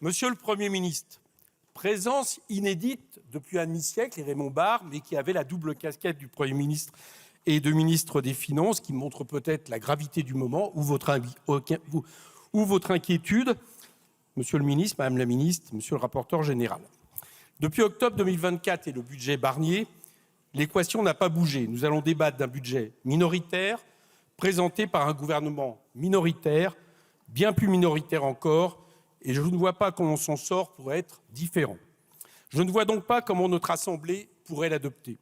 Monsieur le Premier ministre, présence inédite depuis un demi-siècle, et Raymond Barre, mais qui avait la double casquette du Premier ministre et de ministre des Finances, qui montre peut-être la gravité du moment ou votre inquiétude, Monsieur le ministre, Madame la ministre, Monsieur le rapporteur général. Depuis octobre 2024 et le budget Barnier, l'équation n'a pas bougé. Nous allons débattre d'un budget minoritaire, présenté par un gouvernement minoritaire, bien plus minoritaire encore, et je ne vois pas comment son sort pourrait être différent. Je ne vois donc pas comment notre Assemblée pourrait l'adopter.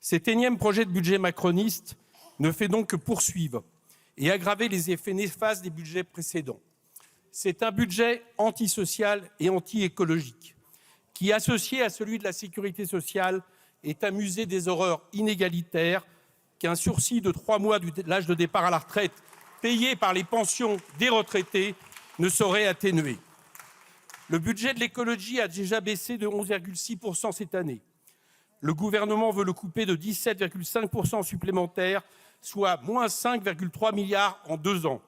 Cet énième projet de budget macroniste ne fait donc que poursuivre et aggraver les effets néfastes des budgets précédents. C'est un budget antisocial et anti-écologique qui, associé à celui de la sécurité sociale, est un musée des horreurs inégalitaires qu'un sursis de 3 mois de l'âge de départ à la retraite payé par les pensions des retraités ne saurait atténuer. Le budget de l'écologie a déjà baissé de 11,6% cette année. Le gouvernement veut le couper de 17,5% supplémentaires, soit moins 5,3 milliards en 2 ans.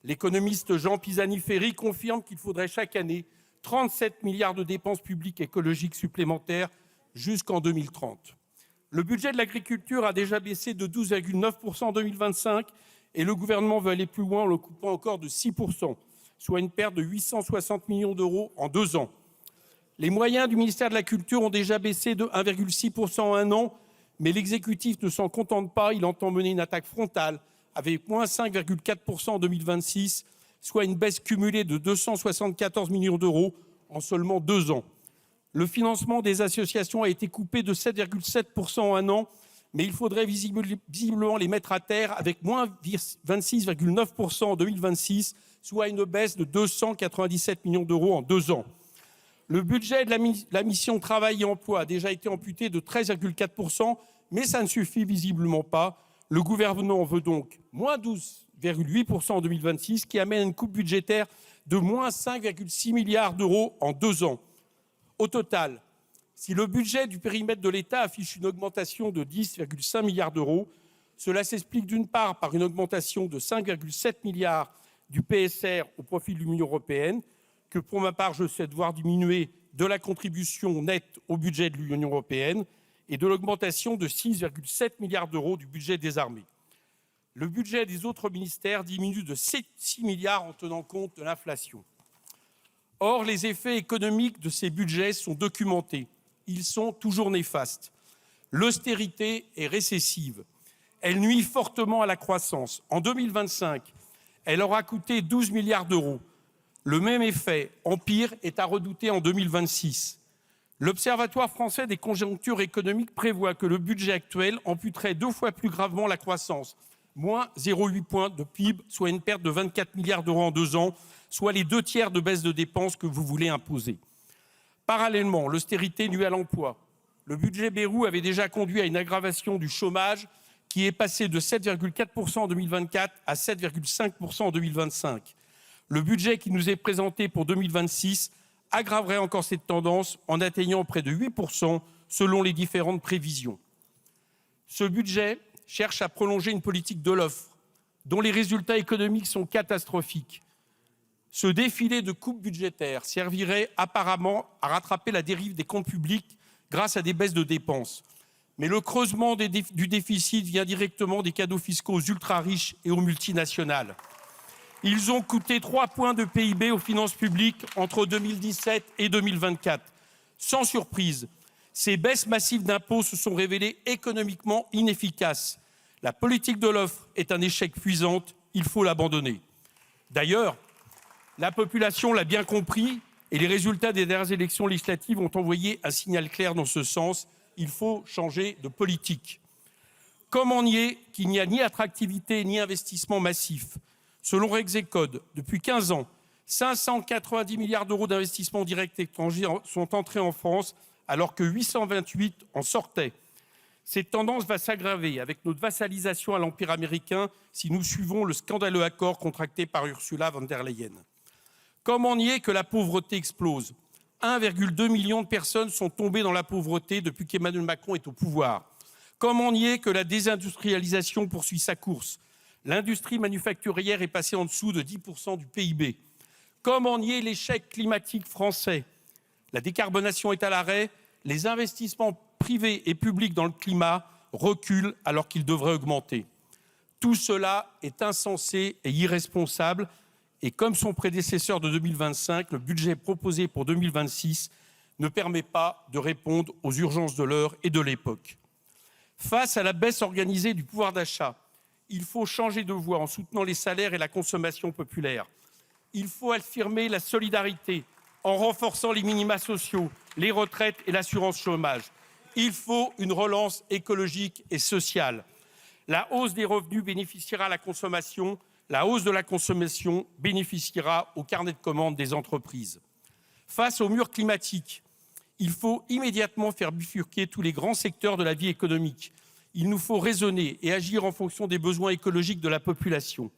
L'économiste Jean Pisani-Ferry confirme qu'il faudrait chaque année 37 milliards de dépenses publiques écologiques supplémentaires jusqu'en 2030. Le budget de l'agriculture a déjà baissé de 12,9% en 2025 et le gouvernement veut aller plus loin en le coupant encore de 6%, soit une perte de 860 millions d'euros en 2 ans. Les moyens du ministère de la Culture ont déjà baissé de 1,6% en 1 an, mais l'exécutif ne s'en contente pas, il entend mener une attaque frontale avec moins 5,4% en 2026, soit une baisse cumulée de 274 millions d'euros en seulement 2 ans. Le financement des associations a été coupé de 7,7% en 1 an, mais il faudrait visiblement les mettre à terre avec moins 26,9% en 2026, soit une baisse de 297 millions d'euros en 2 ans. Le budget de la mission Travail et Emploi a déjà été amputé de 13,4%, mais ça ne suffit visiblement pas. Le gouvernement veut donc moins 12,8% en 2026, qui amène une coupe budgétaire de moins 5,6 milliards d'euros en 2 ans. Au total, si le budget du périmètre de l'État affiche une augmentation de 10,5 milliards d'euros, cela s'explique d'une part par une augmentation de 5,7 milliards du PSR au profit de l'Union européenne, que pour ma part je souhaite voir diminuer de la contribution nette au budget de l'Union européenne et de l'augmentation de 6,7 milliards d'euros du budget des armées. Le budget des autres ministères diminue de 6 milliards en tenant compte de l'inflation. Or, les effets économiques de ces budgets sont documentés. Ils sont toujours néfastes. L'austérité est récessive. Elle nuit fortement à la croissance. En 2025, elle aura coûté 12 milliards d'euros. Le même effet, en pire, est à redouter en 2026. L'Observatoire français des conjonctures économiques prévoit que le budget actuel amputerait 2 fois plus gravement la croissance, moins 0,8 points de PIB, soit une perte de 24 milliards d'euros en 2 ans, soit les 2 tiers de baisse de dépenses que vous voulez imposer. Parallèlement, l'austérité nuit à l'emploi. Le budget Bayrou avait déjà conduit à une aggravation du chômage qui est passé de 7,4% en 2024 à 7,5% en 2025. Le budget qui nous est présenté pour 2026 aggraverait encore cette tendance en atteignant près de 8% selon les différentes prévisions. Ce budget cherche à prolonger une politique de l'offre dont les résultats économiques sont catastrophiques. Ce défilé de coupes budgétaires servirait apparemment à rattraper la dérive des comptes publics grâce à des baisses de dépenses. Mais le creusement du déficit vient directement des cadeaux fiscaux aux ultra-riches et aux multinationales. Ils ont coûté 3 points de PIB aux finances publiques entre 2017 et 2024. Sans surprise, ces baisses massives d'impôts se sont révélées économiquement inefficaces. La politique de l'offre est un échec cuisant, il faut l'abandonner. D'ailleurs, la population l'a bien compris et les résultats des dernières élections législatives ont envoyé un signal clair dans ce sens. Il faut changer de politique. Comment nier qu'il n'y a ni attractivité ni investissement massif ? Selon Rexecode, depuis 15 ans, 590 milliards d'euros d'investissements directs étrangers sont entrés en France, alors que 828 en sortaient. Cette tendance va s'aggraver avec notre vassalisation à l'Empire américain si nous suivons le scandaleux accord contracté par Ursula von der Leyen. Comment nier que la pauvreté explose ? 1,2 million de personnes sont tombées dans la pauvreté depuis qu'Emmanuel Macron est au pouvoir. Comment nier que la désindustrialisation poursuit sa course ? L'industrie manufacturière est passée en dessous de 10% du PIB. Comment nier l'échec climatique français? La décarbonation est à l'arrêt, les investissements privés et publics dans le climat reculent alors qu'ils devraient augmenter. Tout cela est insensé et irresponsable et comme son prédécesseur de 2025, le budget proposé pour 2026 ne permet pas de répondre aux urgences de l'heure et de l'époque. Face à la baisse organisée du pouvoir d'achat, il faut changer de voie en soutenant les salaires et la consommation populaire. Il faut affirmer la solidarité en renforçant les minima sociaux, les retraites et l'assurance chômage. Il faut une relance écologique et sociale. La hausse des revenus bénéficiera à la consommation, la hausse de la consommation bénéficiera au carnet de commandes des entreprises. Face au mur climatique, il faut immédiatement faire bifurquer tous les grands secteurs de la vie économique. Il nous faut raisonner et agir en fonction des besoins écologiques de la population.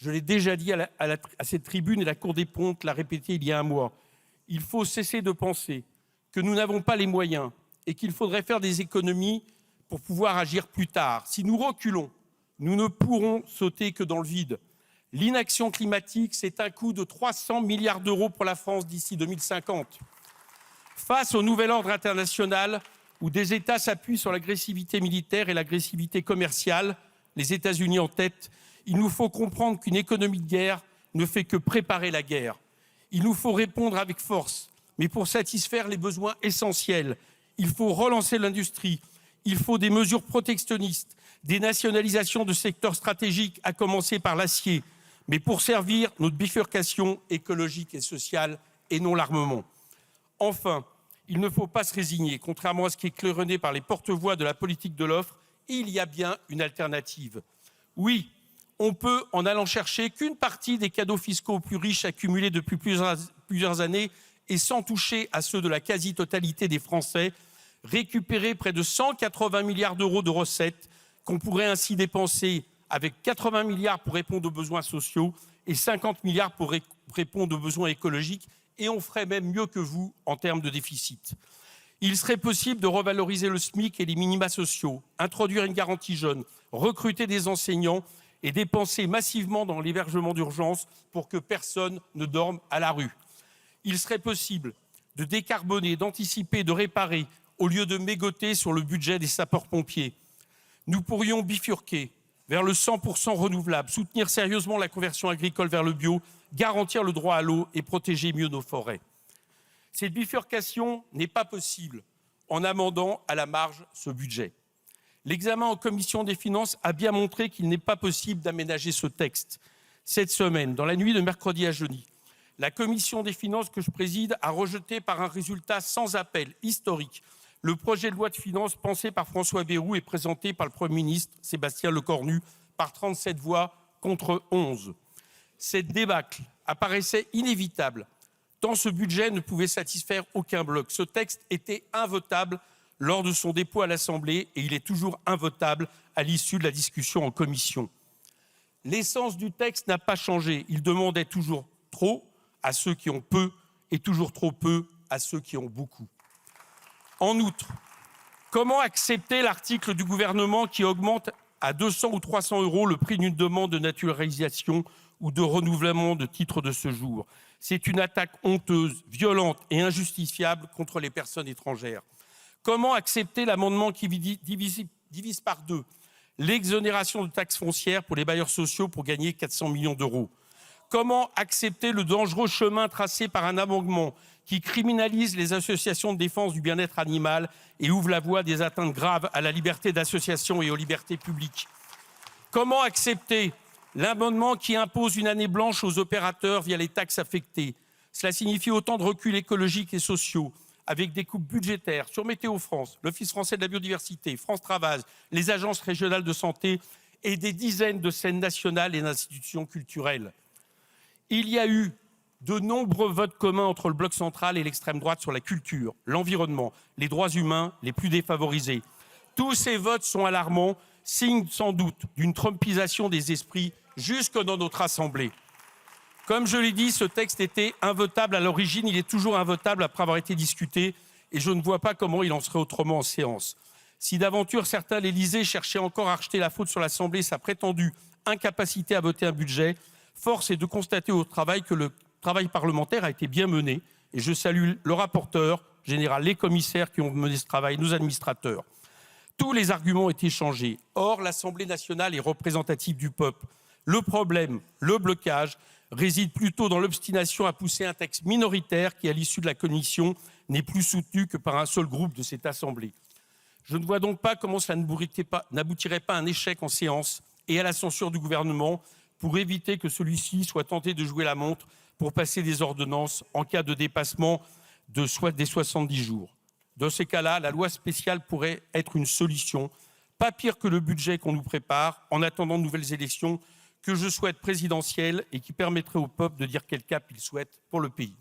Je l'ai déjà dit à cette tribune et la Cour des comptes l'a répété il y a un mois. Il faut cesser de penser que nous n'avons pas les moyens et qu'il faudrait faire des économies pour pouvoir agir plus tard. Si nous reculons, nous ne pourrons sauter que dans le vide. L'inaction climatique, c'est un coût de 300 milliards d'euros pour la France d'ici 2050. Face au nouvel ordre international, où des États s'appuient sur l'agressivité militaire et l'agressivité commerciale, les États-Unis en tête, il nous faut comprendre qu'une économie de guerre ne fait que préparer la guerre. Il nous faut répondre avec force, mais pour satisfaire les besoins essentiels, il faut relancer l'industrie, il faut des mesures protectionnistes, des nationalisations de secteurs stratégiques, à commencer par l'acier, mais pour servir notre bifurcation écologique et sociale et non l'armement. Enfin, il ne faut pas se résigner, contrairement à ce qui est claironné par les porte-voix de la politique de l'offre, il y a bien une alternative. Oui, on peut, en allant chercher qu'une partie des cadeaux fiscaux plus riches accumulés depuis plusieurs années et sans toucher à ceux de la quasi-totalité des Français, récupérer près de 180 milliards d'euros de recettes qu'on pourrait ainsi dépenser avec 80 milliards pour répondre aux besoins sociaux et 50 milliards pour répondre aux besoins écologiques, et on ferait même mieux que vous en termes de déficit. Il serait possible de revaloriser le SMIC et les minima sociaux, introduire une garantie jeune, recruter des enseignants et dépenser massivement dans l'hébergement d'urgence pour que personne ne dorme à la rue. Il serait possible de décarboner, d'anticiper, de réparer, au lieu de mégoter sur le budget des sapeurs-pompiers. Nous pourrions bifurquer vers le 100% renouvelable, soutenir sérieusement la conversion agricole vers le bio, garantir le droit à l'eau et protéger mieux nos forêts. Cette bifurcation n'est pas possible en amendant à la marge ce budget. L'examen en commission des finances a bien montré qu'il n'est pas possible d'aménager ce texte. Cette semaine, dans la nuit de mercredi à jeudi, la commission des finances que je préside a rejeté par un résultat sans appel, historique, le projet de loi de finances pensé par François Bayrou et présenté par le Premier ministre Sébastien Lecornu par 37 voix contre 11. Cette débâcle apparaissait inévitable, tant ce budget ne pouvait satisfaire aucun bloc. Ce texte était invotable lors de son dépôt à l'Assemblée et il est toujours invotable à l'issue de la discussion en commission. L'essence du texte n'a pas changé. Il demandait toujours trop à ceux qui ont peu et toujours trop peu à ceux qui ont beaucoup. En outre, comment accepter l'article du gouvernement qui augmente à 200 ou 300 € le prix d'une demande de naturalisation ou de renouvellement de titre de séjour? C'est une attaque honteuse, violente et injustifiable contre les personnes étrangères. Comment accepter l'amendement qui divise par deux l'exonération de taxes foncières pour les bailleurs sociaux pour gagner 400 millions d'euros? Comment accepter le dangereux chemin tracé par un amendement qui criminalise les associations de défense du bien-être animal et ouvre la voie à des atteintes graves à la liberté d'association et aux libertés publiques? Comment accepter l'amendement qui impose une année blanche aux opérateurs via les taxes affectées? Cela signifie autant de reculs écologiques et sociaux, avec des coupes budgétaires sur Météo France, l'Office français de la biodiversité, France Travail, les agences régionales de santé et des dizaines de scènes nationales et d'institutions culturelles. Il y a eu de nombreux votes communs entre le bloc central et l'extrême droite sur la culture, l'environnement, les droits humains les plus défavorisés. Tous ces votes sont alarmants, signe sans doute d'une trumpisation des esprits jusque dans notre Assemblée. Comme je l'ai dit, ce texte était invotable à l'origine, il est toujours invotable après avoir été discuté et je ne vois pas comment il en serait autrement en séance. Si d'aventure certains, l'Élysée, cherchaient encore à rejeter la faute sur l'Assemblée, sa prétendue incapacité à voter un budget, force est de constater au travail que le travail parlementaire a été bien mené et je salue le rapporteur général, les commissaires qui ont mené ce travail, nos administrateurs. Tous les arguments ont été échangés. Or, l'Assemblée nationale est représentative du peuple. Le problème, le blocage, réside plutôt dans l'obstination à pousser un texte minoritaire qui, à l'issue de la commission, n'est plus soutenu que par un seul groupe de cette Assemblée. Je ne vois donc pas comment cela n'aboutirait pas à un échec en séance et à la censure du gouvernement pour éviter que celui-ci soit tenté de jouer la montre pour passer des ordonnances en cas de dépassement des 70 jours. Dans ces cas-là, la loi spéciale pourrait être une solution, pas pire que le budget qu'on nous prépare en attendant de nouvelles élections que je souhaite présidentielles et qui permettrait au peuple de dire quel cap il souhaite pour le pays.